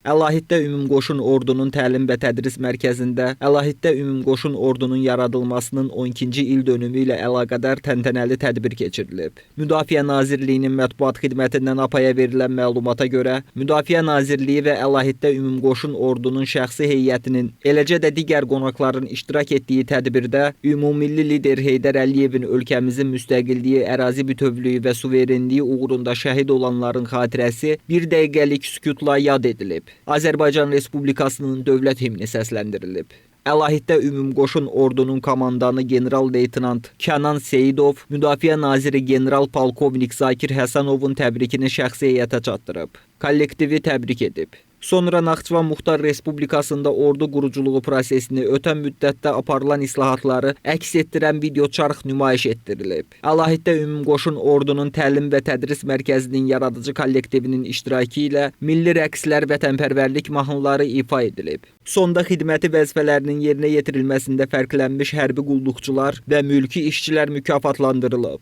Əlahiddə Ümumqoşun Ordunun Təlim və Tədris Mərkəzində Əlahiddə Ümumqoşun Ordunun yaradılmasının 12-ci il dönümü ilə əlaqədar təntənəli tədbir keçirilib. Müdafiə Nazirliyinin mətbuat xidmətindən APAya verilən məlumata görə, Müdafiə Nazirliyi və Əlahiddə Ümumqoşun Ordunun şəxsi heyətinin, eləcə də digər qonaqların iştirak etdiyi tədbirdə ümummilli lider Heydər Əliyevin ölkəmizin müstəqilliyi, ərazi bütövlüyü və suverenliyi uğrunda şəhid olanların xatirəsi bir dəqiqəlik sükutla yad edilib. Azərbaycan Respublikasının dövlət himni səsləndirilib. Əlahiddə Ümumqoşun Ordunun komandanı general-leytenant Kənan Seyidov, Müdafiə Naziri general-polkovnik Zakir Həsənovun təbrikini şəxsi heyətə çatdırıb. Kollektivi təbrik edib. Sonra Naxçıvan Muxtar Respublikasında ordu quruculuğu prosesini ötən müddətdə aparılan islahatları əks etdirən videoçarx nümayiş etdirilib. Əlahiddə Ümumqoşun Ordunun Təlim və Tədris Mərkəzinin yaradıcı kollektivinin iştirakı ilə milli rəqslər, vətənpərvərlik mahnıları ifa edilib. Sonda xidməti vəzifələrinin yerinə yetirilməsində fərqlənmiş hərbi qulluqçular və mülki işçilər mükafatlandırılıb.